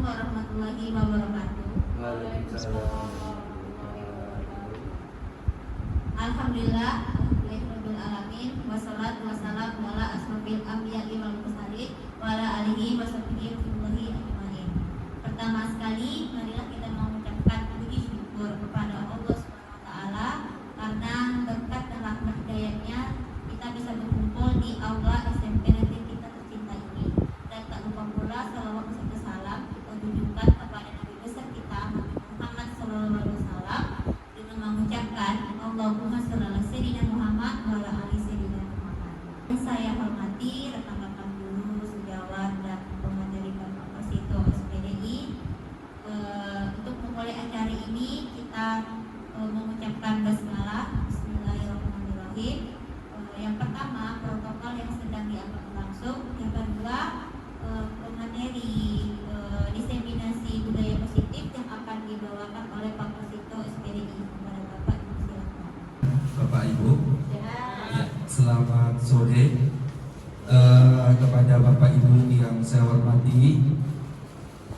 warahmatullahi wabarakatuh. Alhamdulillah, alhamdulillahirabbil alamin, wassalatu wassalamu ala asrofil anbiya'i wal mursalin wa ala alihi washabbihi wasallam ajmain. Pertama sekali, marilah kita mengucapkan puji syukur kepada Allah Subhanahu wa taala karena berkat dan rahmat hidayahnya kita bisa berkumpul di aula SMP negeri kita tercinta ini. Dan tak lupa pula salawat serta salam kita tujukan kepada Nabi besar kita Nabi Muhammad sallallahu alaihi wasallam dengan mengucapkan Allahumma shalli ala sayyidina Muhammad wa ala ali sayyidina Muhammad. Saya hormati rekan-rekan guru, sejawat dan pemateri Bapak Sito SPDI. Untuk memulai acara ini kita mengucapkan basmalah, bismillahirrahmanirrahim. Yang pertama, protokol yang sedang dianggap langsung. Yang kedua, pemateri diseminasi budaya positif yang akan dibawakan oleh Pak Sito SPDI. Kepada Bapak, silakan. Bapak Ibu, ya, selamat sore. Kepada Bapak Ibu yang saya hormati,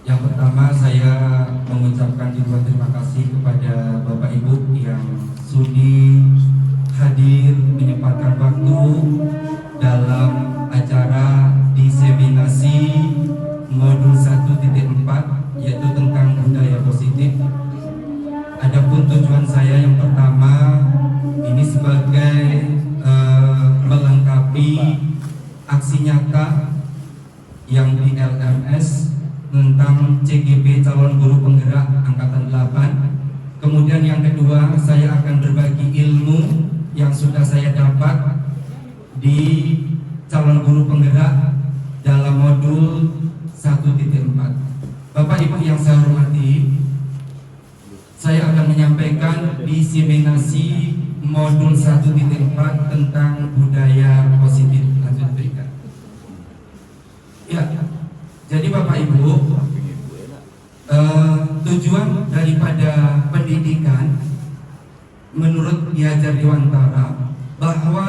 yang pertama saya mengucapkan ribuan terima kasih kepada Bapak Ibu yang sudi hadir menyempatkan waktu dalam acara diseminasi modul 1.4 yaitu tentang budaya positif. Adapun tujuan saya yang pertama ini sebagai melengkapi aksi nyata yang di LMS tentang CGP calon guru penggerak angkatan 8. Kemudian yang kedua, saya akan berbagi ilmu yang sudah saya dapat di calon guru penggerak dalam modul 1.4. Bapak Ibu yang saya hormati, saya akan menyampaikan diseminasi modul 1.4 tentang budaya positif. Lanjut berikan. Ya, jadi Bapak Ibu, tujuan daripada pendidikan menurut Ki Hajar Dewantara bahwa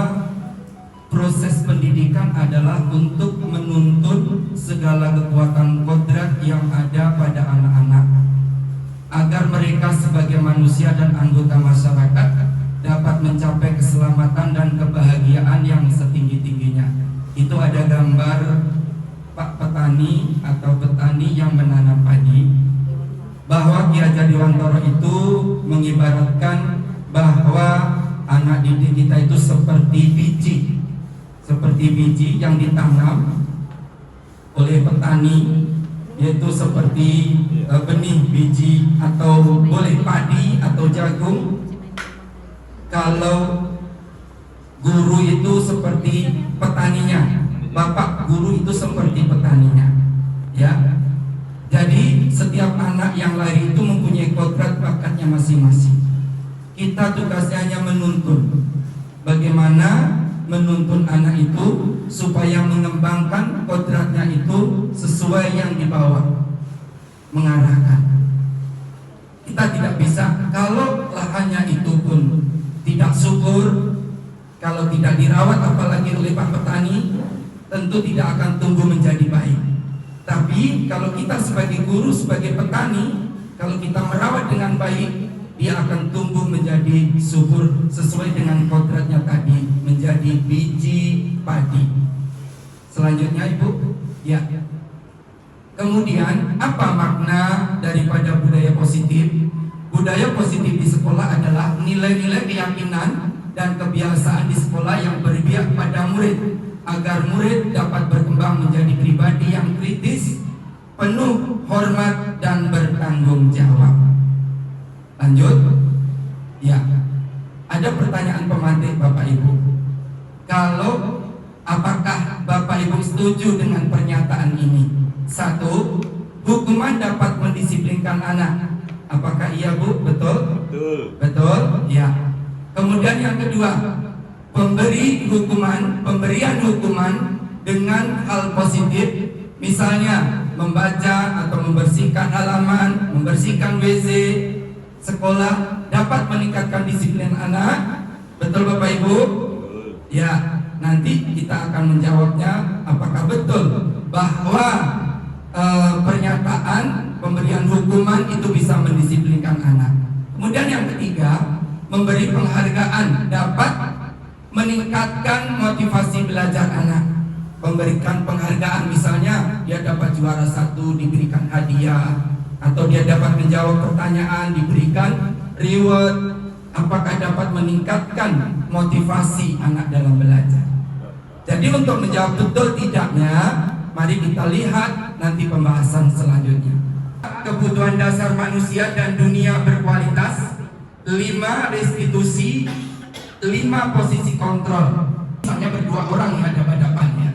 proses pendidikan adalah untuk menuntun segala kekuatan kodrat yang ada pada anak-anak agar mereka sebagai manusia dan anggota masyarakat dapat mencapai keselamatan dan kebahagiaan yang setinggi-tingginya. Itu ada gambar Pak petani atau petani yang menanam padi, bahwa Ki Hajar Dewantara itu mengibaratkan bahwa anak didik kita itu seperti biji yang ditanam oleh petani, yaitu seperti benih biji atau boleh padi atau jagung. Kalau guru itu seperti petaninya, bapak guru itu seperti petaninya, ya. Jadi setiap anak yang lahir itu mempunyai kodrat bakatnya masing-masing. Kita tugasnya hanya menuntun. Bagaimana menuntun anak itu supaya mengembangkan kodratnya itu sesuai yang dibawa, mengarahkan. Kita tidak bisa kalau lahannya itu pun tidak subur, kalau tidak dirawat apalagi oleh Pak petani, tentu tidak akan tumbuh menjadi baik. Tapi kalau kita sebagai guru, sebagai petani, kalau kita merawat dengan baik, dia akan tumbuh menjadi subur sesuai dengan kodratnya tadi, menjadi biji padi. Selanjutnya Ibu, ya. Kemudian apa makna daripada budaya positif? Budaya positif di sekolah adalah nilai-nilai keyakinan dan kebiasaan di sekolah yang berpihak pada murid, agar murid dapat berkembang menjadi pribadi yang kritis, penuh hormat dan bertanggung jawab. Lanjut. Ya. Ada pertanyaan pemantik Bapak Ibu. Kalau apakah Bapak Ibu setuju dengan pernyataan ini? 1. Hukuman dapat mendisiplinkan anak. Apakah iya Bu? Betul? Betul. Betul? Ya. Kemudian yang kedua, pemberian hukuman dengan hal positif, misalnya membaca atau membersihkan halaman, membersihkan WC sekolah, dapat meningkatkan disiplin anak. Betul Bapak Ibu? Ya, nanti kita akan menjawabnya apakah betul bahwa pernyataan hukuman itu bisa mendisiplinkan anak. Kemudian yang ketiga, memberi penghargaan dapat meningkatkan motivasi belajar anak. Memberikan penghargaan, misalnya dia dapat juara 1 diberikan hadiah, atau dia dapat menjawab pertanyaan diberikan reward. Apakah dapat meningkatkan motivasi anak dalam belajar? Jadi untuk menjawab betul tidaknya, mari kita lihat nanti pembahasan selanjutnya. Kebutuhan dasar manusia dan dunia berkualitas, 5 restitusi, 5 posisi kontrol. Misalnya berdua orang hadap-hadapannya.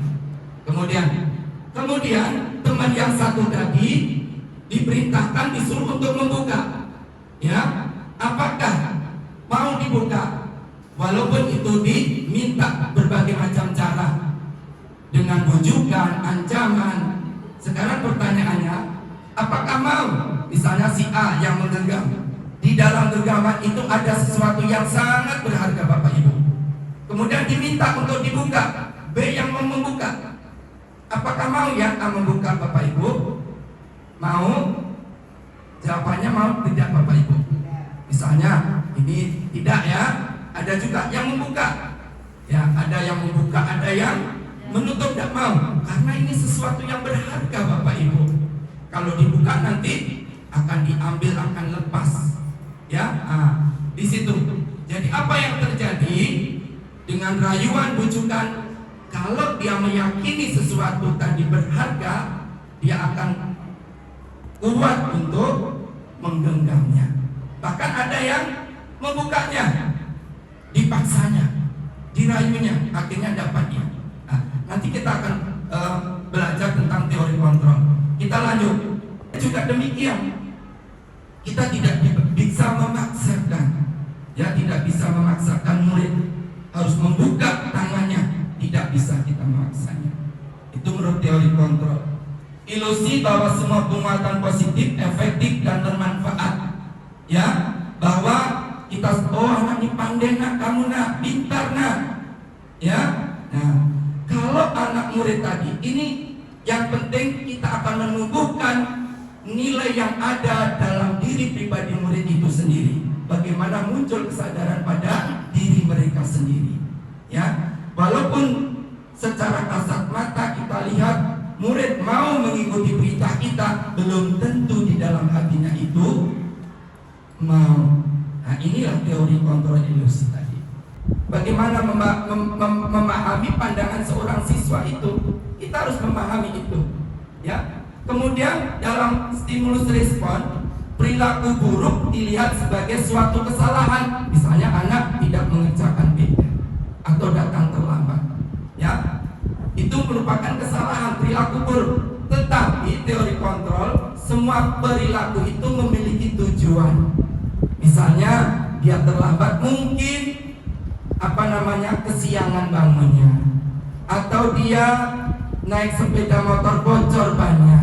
Kemudian teman yang satu tadi diperintahkan, disuruh untuk membuka. Ya, apakah mau dibuka? Walaupun itu diminta berbagai macam cara, dengan bujukan, ancaman. Sekarang pertanyaannya, apakah mau? Misalnya si A yang menggenggam, di dalam genggaman itu ada sesuatu yang sangat berharga Bapak Ibu. Kemudian diminta untuk dibuka, B yang mau membuka. Apakah mau yang A membuka Bapak Ibu? Mau? Jawabannya mau tidak Bapak Ibu. Misalnya ini tidak ya, ada juga yang membuka. Ya, ada yang membuka, ada yang menutup, tidak mau. Karena ini sesuatu yang berharga Bapak Ibu. Kalau dibuka nanti akan diambil, akan lepas. Ya, di situ. Jadi apa yang terjadi dengan rayuan, bujukan? Kalau dia meyakini sesuatu tadi berharga, dia akan kuat untuk menggenggamnya. Bahkan ada yang membukanya, dipaksanya, dirayunya, akhirnya dapatnya. Nanti kita akan belajar tentang teori kontrol. Kita lanjut. Juga demikian, kita tidak bisa memaksakan, ya, tidak bisa memaksakan murid harus membuka tangannya. Tidak bisa kita memaksanya. Itu menurut teori kontrol. Ilusi bahwa semua penguatan positif, efektif dan bermanfaat. Ya, bahwa kita, oh anak ini pandai nak, kamu nak, pintar nak. Ya, nah, kalau anak murid tadi ini, yang penting kita akan menumbuhkan nilai yang ada dalam diri pribadi murid itu sendiri. Bagaimana muncul kesadaran pada diri mereka sendiri. Ya, walaupun secara kasat mata kita lihat murid mau mengikuti perintah kita, belum tentu di dalam hatinya itu mau. Nah, inilah teori kontrol ilusi tadi. Bagaimana memahami pandangan seorang siswa itu? Kita harus memahami itu. Ya. Kemudian dalam stimulus respon, perilaku buruk dilihat sebagai suatu kesalahan. Misalnya anak tidak mengerjakan PR atau datang terlambat. Ya, itu merupakan kesalahan, perilaku buruk. Tetapi teori kontrol, semua perilaku itu memiliki tujuan. Misalnya dia terlambat, mungkin kesiangan bangunnya, atau dia naik sepeda motor bocor bannya.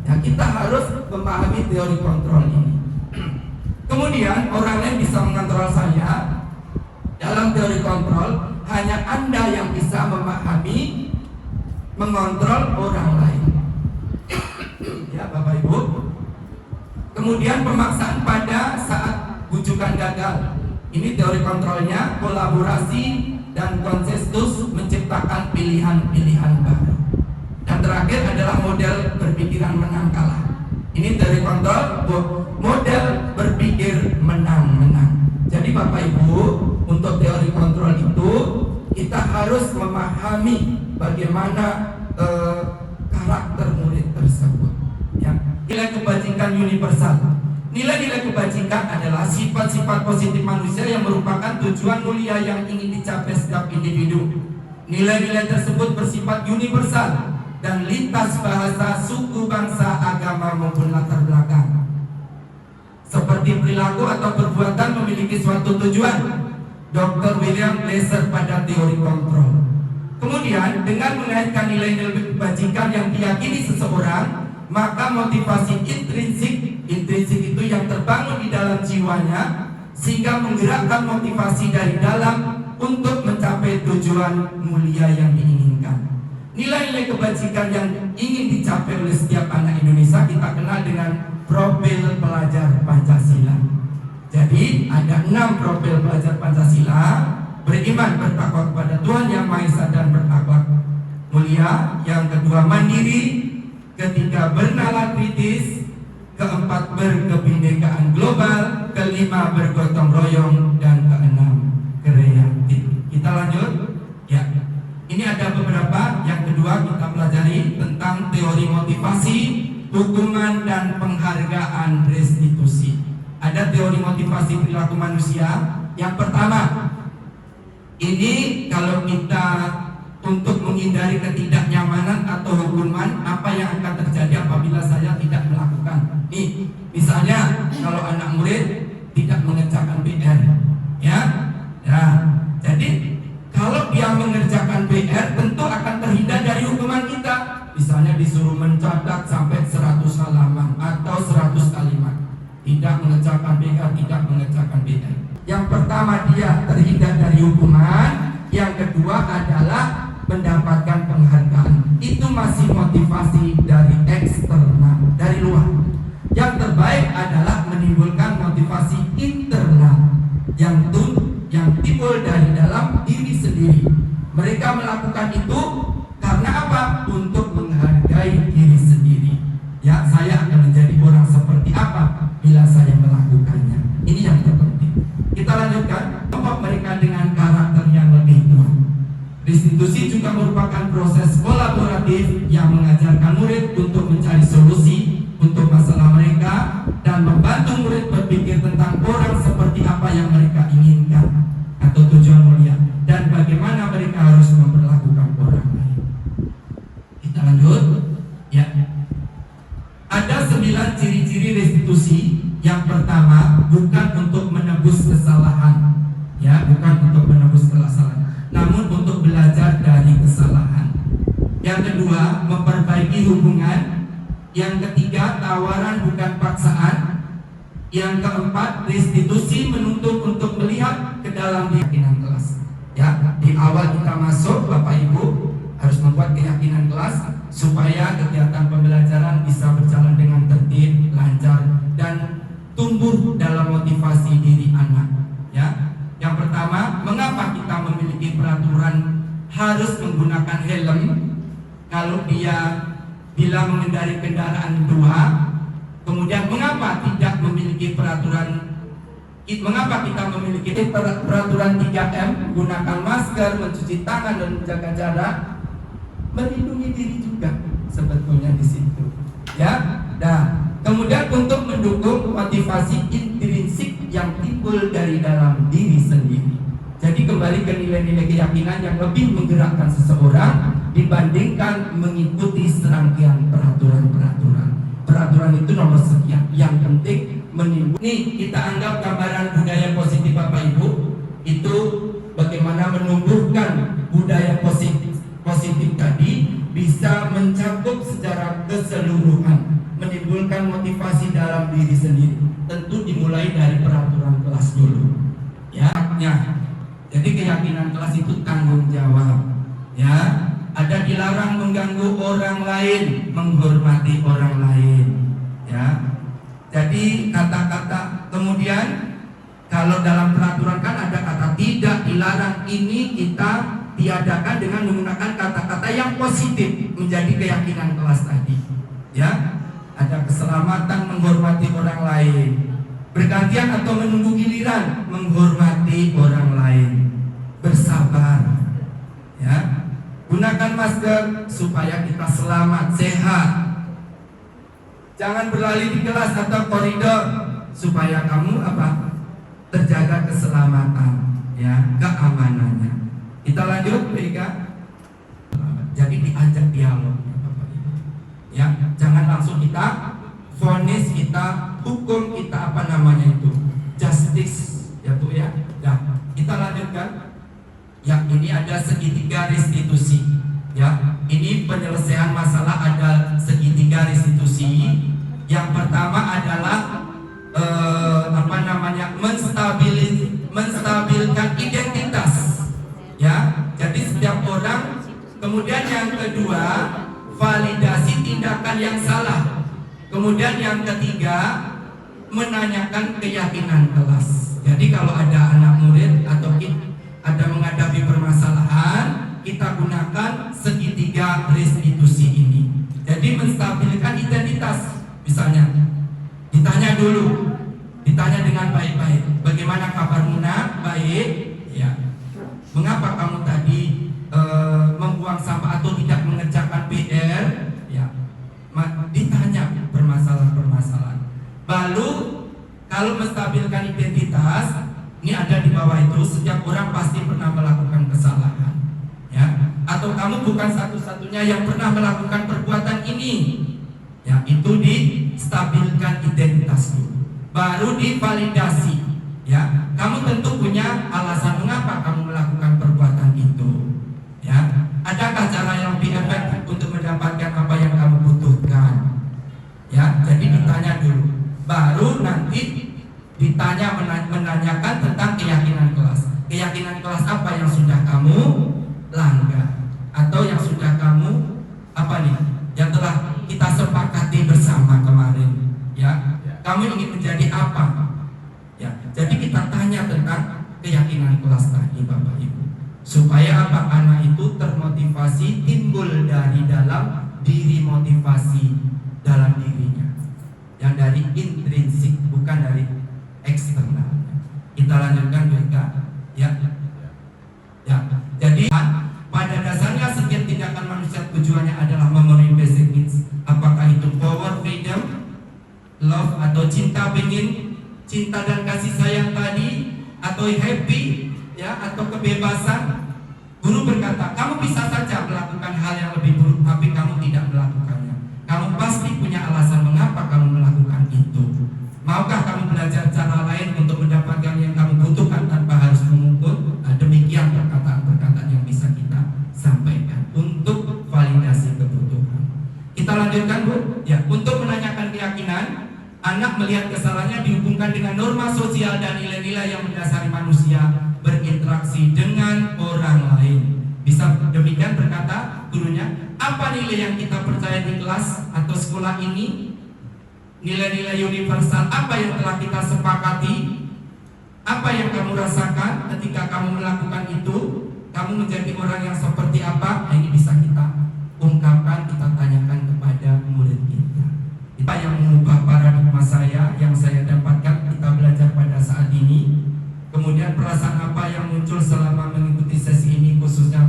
Ya, kita harus memahami teori kontrol ini. Kemudian orang lain bisa mengontrol saya. Dalam teori kontrol, hanya Anda yang bisa memahami, mengontrol orang lain. Ya, Bapak Ibu. Kemudian pemaksaan pada saat bujukan gagal. Ini teori kontrolnya, kolaborasi dan konsensus menciptakan pilihan-pilihan baru. Dan terakhir adalah model berpikiran menang kalah. Ini teori kontrol, model berpikir menang-menang. Jadi Bapak Ibu, untuk teori kontrol itu kita harus memahami bagaimana karakter murid tersebut. Ya. Nilai kebajikan universal. Nilai-nilai kebajikan adalah sifat-sifat positif manusia yang merupakan tujuan mulia yang ingin dicapai setiap individu. Nilai-nilai tersebut bersifat universal dan lintas bahasa, suku, bangsa, agama maupun latar belakang. Seperti perilaku atau perbuatan memiliki suatu tujuan. Dr. William Glasser pada teori kontrol. Kemudian dengan mengaitkan nilai-nilai kebajikan yang diyakini seseorang, maka motivasi intrinsik itu yang terbangun di dalam jiwanya, sehingga menggerakkan motivasi dari dalam untuk mencapai tujuan mulia yang diinginkan. Nilai-nilai kebajikan yang ingin dicapai oleh setiap anak Indonesia kita kenal dengan profil pelajar Pancasila. Jadi ada 6 profil pelajar Pancasila: beriman, bertakwa kepada Tuhan Yang Maha Esa dan berakhlak mulia. Yang kedua, mandiri. Ketiga, bernalar kritis. Keempat, berkebinekaan global. Kelima, bergotong royong. Dan keenam, kreatif. Kita lanjut ya. Ini ada beberapa. Yang kedua kita pelajari tentang teori motivasi, hukuman, dan penghargaan restitusi. Ada teori motivasi perilaku manusia. Yang pertama, ini kalau kita untuk menghindari ketidaknyamanan atau hukuman, apa yang akan terjadi apabila saya tidak melakukan. Nih, misalnya kalau anak murid tidak mengerjakan PR, ya. Nah, jadi kalau dia mengerjakan PR tentu akan terhindar dari hukuman kita. Misalnya disuruh mencatat sampai 100 halaman atau 100 kalimat. Tidak mengerjakan PR, tidak mengerjakan PR. Yang pertama dia terhindar dari hukuman. Yang kedua adalah mendapatkan penghargaan. Itu masih motivasi dari eksternal, dari luar. Yang terbaik adalah menimbulkan motivasi internal yang timbul dari dalam diri sendiri. Mereka melakukan itu karena apa? Untuk menghargai diri sendiri. Ya, saya akan menjadi orang seperti apa bila saya melakukannya. Ini yang terpenting. Kita lanjutkan. Kelompok mereka dengan karakter yang lebih kuat. Restitusi juga merupakan proses kolaboratif yang mengajarkan murid untuk mencari solusi untuk masalah mereka dan membantu murid berpikir tentang orang seperti apa yang mereka inginkan atau tujuan mulia dan bagaimana mereka harus memperlakukan orang lain. Kita lanjut ya. Ada 9 ciri-ciri restitusi. Yang pertama, bukan untuk menebus kesalahan, ya, bukan untuk menebus kesalahan, namun untuk belajar dari kesalahan. Yang kedua, memperbaiki hubungan. Yang ketiga, tawaran bukan paksaan. Yang keempat, restitusi menuntut untuk melihat ke dalam keyakinan kelas. Ya, di awal kita masuk, Bapak Ibu harus membuat keyakinan kelas supaya kegiatan pembelajaran bisa berjalan dengan tertib, lancar, dan tumbuh dalam motivasi diri anak. Ya, yang pertama, mengapa kita memiliki peraturan harus menggunakan helm kalau dia bila mengendarai kendaraan 2? Kemudian mengapa tidak memiliki peraturan? Mengapa kita memiliki peraturan 3M, menggunakan masker, mencuci tangan, dan menjaga jarak? Melindungi diri juga sebetulnya di situ. Ya, nah, kemudian untuk mendukung motivasi intrinsik yang timbul dari dalam diri sendiri. Jadi kembali ke nilai-nilai keyakinan yang lebih menggerakkan seseorang dibandingkan mengikuti serangkaian peraturan-peraturan. Peraturan itu nomor sekian. Yang penting menimbul. Nih, kita anggap gambaran budaya positif Bapak Ibu itu bagaimana menumbuhkan budaya positif tadi bisa mencakup secara keseluruhan, menimbulkan motivasi dalam diri sendiri. Tentu dimulai dari peraturan kelas dulu. Ya. Jadi keyakinan kelas itu tanggung jawab. Ya, ada dilarang mengganggu orang lain, menghormati orang lain. Ya. Jadi kata-kata kemudian kalau dalam peraturan kan ada kata tidak dilarang, ini kita tiadakan dengan menggunakan kata-kata yang positif menjadi keyakinan kelas tadi. Ya, ada keselamatan, menghormati orang lain, bergantian atau menunggu giliran, menghormati orang lain, bersabar. Ya, gunakan masker supaya kita selamat, sehat. Jangan berlari di kelas atau koridor supaya kamu apa? Terjaga keselamatan, ya, keamanannya. Kita lanjut, Eka. Jadi diajak dialog, Bapak Ibu. Ya, jangan langsung kita vonis, kita hukum, kita apa namanya itu, justice, ya Bu ya. Nah, kita lanjutkan. Ya, ini ada segitiga restitusi. Ya, ini penyelesaian masalah ada segitiga restitusi. Yang pertama adalah menstabilkan identitas. Ya, jadi setiap orang. Kemudian yang kedua validasi tindakan yang salah. Kemudian yang ketiga, menanyakan keyakinan kelas. Jadi kalau ada anak murid atau ada menghadapi permasalahan, kita gunakan segitiga restitusi ini. Jadi menstabilkan identitas. Misalnya ditanya dulu, ditanya dengan baik-baik, bagaimana kabarmu nak? Baik. Ya. Mengapa kamu tadi membuang sampah atau tidak mengerjakan PR? Ya. Ditanya permasalahan-permasalahan. Lalu kalau menstabilkan identitas, ini ada di bawah itu, setiap orang pasti pernah melakukan kesalahan. Ya. Atau kamu bukan satu-satunya yang pernah melakukan perbuatan ini. Ya, itu distabilkan identitas dulu. Baru divalidasi. Ya, kamu tentu punya alasan mengapa kamu melakukan perbuatan itu. Ya, adakah cara yang lebih efektif untuk mendapatkan apa yang kamu butuhkan? Ya, jadi ditanya dulu. Baru nanti ditanya menanyakan tentang keyakinan kelas. Keyakinan kelas apa yang sudah kamu langgar atau yang sudah kamu yang telah kita sepakati bersama kemarin. Ya, kamu ingin menjadi apa? Ya, jadi kita tanya tentang keyakinan kelas tadi, Bapak Ibu, supaya apa? Anak itu termotivasi, timbul dari dalam diri motivasi dalam dirinya, yang dari intrinsik, bukan dari eksternal. Kita lanjutkan mereka. Ya, ya. Jadi pada dasarnya setiap tindakan manusia tujuannya adalah memenuhi basic needs. Apakah itu power, freedom, love atau cinta, cinta dan kasih sayang tadi, atau happy, ya, atau kebebasan. Guru berkata, kamu bisa saja melakukan hal yang lebih buruk, tapi kamu tidak melakukannya. Kamu pasti punya alasan mengapa kamu melakukan itu. Maukah kamu belajar cara lain untuk mendapatkan yang kamu butuhkan tanpa harus mengukur? Nah, demikian perkataan-perkataan yang bisa kita sampaikan untuk validasi kebutuhan. Kita lanjutkan, Bu. Ya, untuk menanyakan keyakinan, anak melihat kesalahannya dihubungkan dengan norma sosial dan nilai-nilai yang mendasari manusia berinteraksi dengan orang lain. Bisa demikian berkata gurunya, apa nilai yang kita percaya di kelas atau sekolah ini? Nilai-nilai universal apa yang telah kita sepakati? Apa yang kamu rasakan ketika kamu melakukan itu? Kamu menjadi orang yang seperti apa? Nah, ini bisa kita ungkapkan, kita tanyakan kepada murid kita. Apa yang mengubah paradigma saya yang saya dapatkan kita belajar pada saat ini? Kemudian perasaan apa yang muncul selama mengikuti sesi ini, khususnya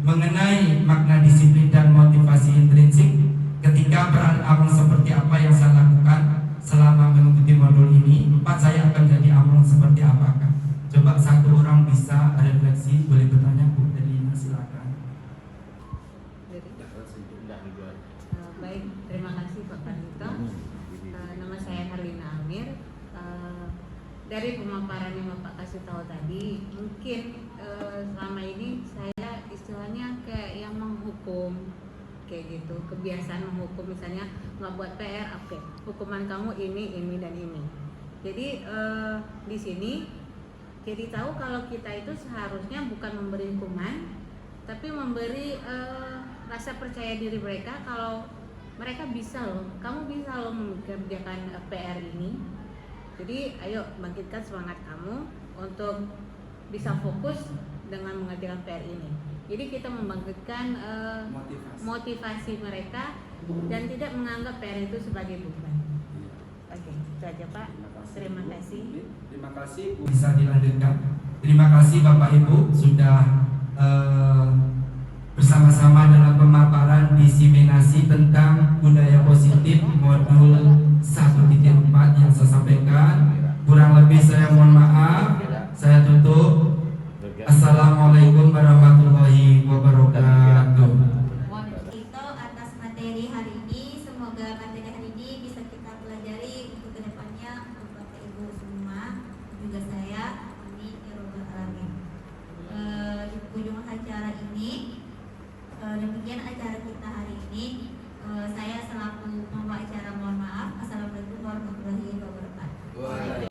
mengenai makna disiplin dan motivasi intrinsik? Ketika peran abang seperti apa yang saya lakukan selama mengikuti modul ini? 4, saya akan jadi abang seperti apakah? Coba satu orang bisa refleksi, boleh bertanya, Bu Delina, silakan. Baik, terima kasih Pak Kanito. Nama saya Harlina Amir. Dari pemaparan yang Bapak kasih tahu tadi, mungkin selama ini saya istilahnya kayak yang menghukum, kayak gitu, kebiasaan menghukum, misalnya nggak buat PR, oke, hukuman kamu ini dan ini. Jadi di sini jadi tahu kalau kita itu seharusnya bukan memberi hukuman, tapi memberi rasa percaya diri mereka kalau mereka bisa loh, kamu bisa loh mengerjakan PR ini. Jadi ayo bangkitkan semangat kamu untuk bisa fokus dengan mengerjakan PR ini. Jadi kita membangkitkan motivasi mereka dan tidak menganggap PR itu sebagai beban. Oke, itu aja Pak. Terima kasih. Terima kasih, Bu. Bisa dilanjutkan. Terima kasih Bapak Ibu sudah bersama-sama dalam pemaparan diseminasi tentang budaya positif modul 1.4 yang saya sampaikan.